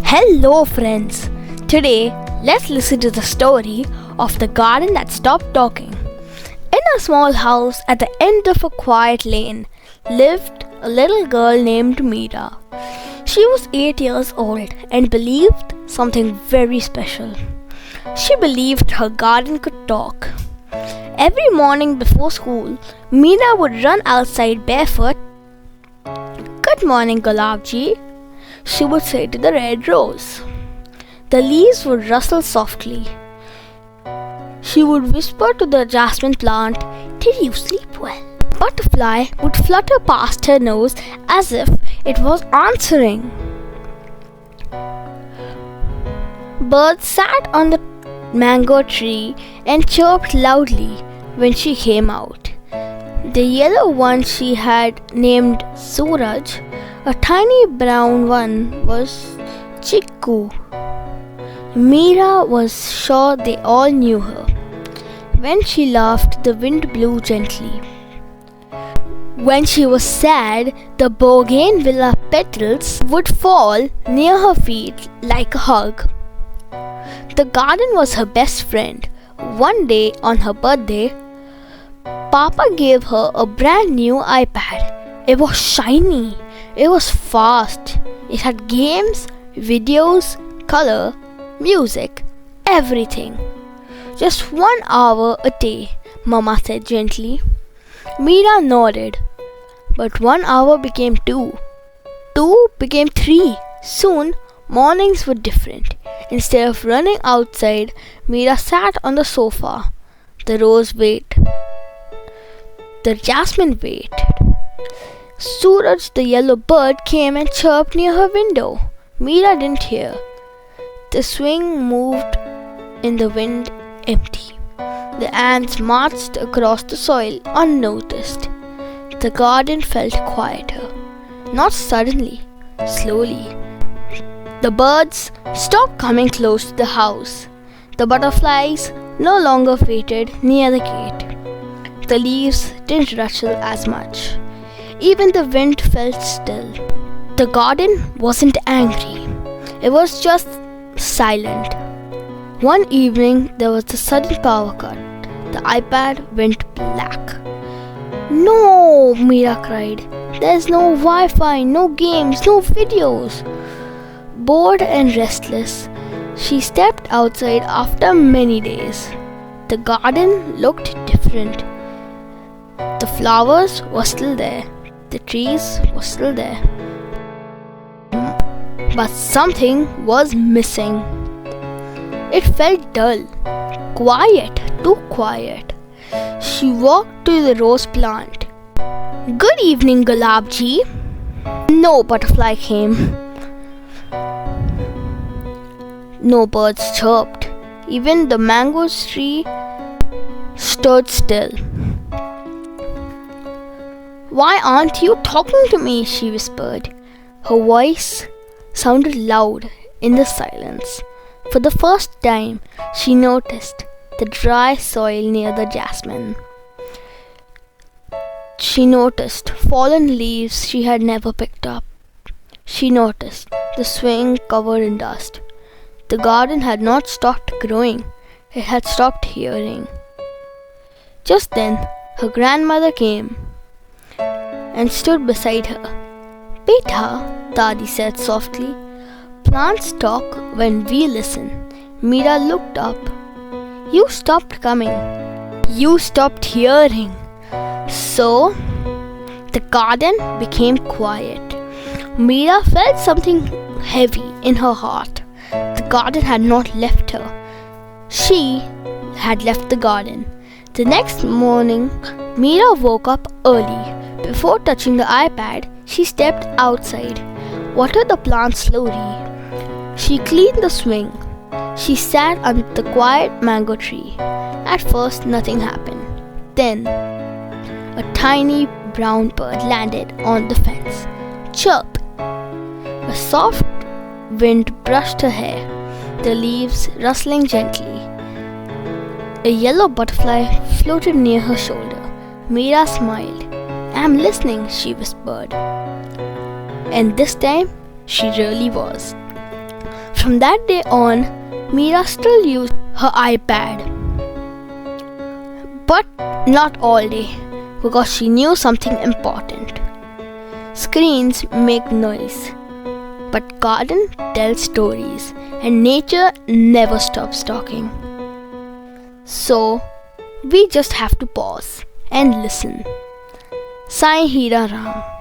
Hello, friends. Today, let's listen to the story of the garden that stopped talking. In a small house at the end of a quiet lane lived a little girl named Meera. She was 8 years old and believed something very special. She believed her garden could talk. Every morning before school, Meera would run outside barefoot. "Good morning, Gulabji," she would say to the red rose. The leaves would rustle softly. She would whisper to the jasmine plant, "Did you sleep well?" A butterfly would flutter past her nose as if it was answering. Birds sat on the mango tree and chirped loudly when she came out. The yellow one she had named Suraj. A tiny brown one was Chikku. Meera was sure they all knew her. When she laughed, the wind blew gently. When she was sad, the bougainvillea petals would fall near her feet like a hug. The garden was her best friend. One day on her birthday, Papa gave her a brand new iPad. It was shiny. It was fast. It had games, videos, color, music, everything. "Just 1 hour a day," Mama said gently. Meera nodded. But 1 hour became 2. 2 became 3. Soon, mornings were different. Instead of running outside, Meera sat on the sofa. The rose waited. The jasmine waited. Suraj, the yellow bird, came and chirped near her window. Meera didn't hear. The swing moved in the wind empty. The ants marched across the soil unnoticed. The garden felt quieter. Not suddenly, slowly. The birds stopped coming close to the house. The butterflies no longer waited near the gate. The leaves didn't rustle as much. Even the wind felt still. The garden wasn't angry. It was just silent. One evening, there was a sudden power cut. The iPad went black. "No!" Meera cried. "There's no Wi-Fi, no games, no videos." Bored and restless, she stepped outside after many days. The garden looked different. The flowers were still there. The trees were still there. But something was missing. It felt dull, quiet, too quiet. She walked to the rose plant. "Good evening, Gulabji." No butterfly came. No birds chirped. Even the mango tree stood still. "Why aren't you talking to me?" she whispered. Her voice sounded loud in the silence. For the first time, she noticed the dry soil near the jasmine. She noticed fallen leaves she had never picked up. She noticed the swing covered in dust. The garden had not stopped growing. It had stopped hearing. Just then, her grandmother came and stood beside her. "Beta," Dadi said softly, "plants talk when we listen." Meera looked up. "You stopped coming. You stopped hearing." So, the garden became quiet. Meera felt something heavy in her heart. The garden had not left her. She had left the garden. The next morning, Meera woke up early. Before touching the iPad, she stepped outside, watered the plants slowly. She cleaned the swing. She sat under the quiet mango tree. At first, nothing happened. Then, a tiny brown bird landed on the fence. Chirp! A soft wind brushed her hair, the leaves rustling gently. A yellow butterfly floated near her shoulder. Meera smiled. "I'm listening," she whispered. And this time, she really was. From that day on, Meera still used her iPad. But not all day, because she knew something important. Screens make noise, but garden tells stories, and nature never stops talking. So, we just have to pause and listen. Sai Hira Bal.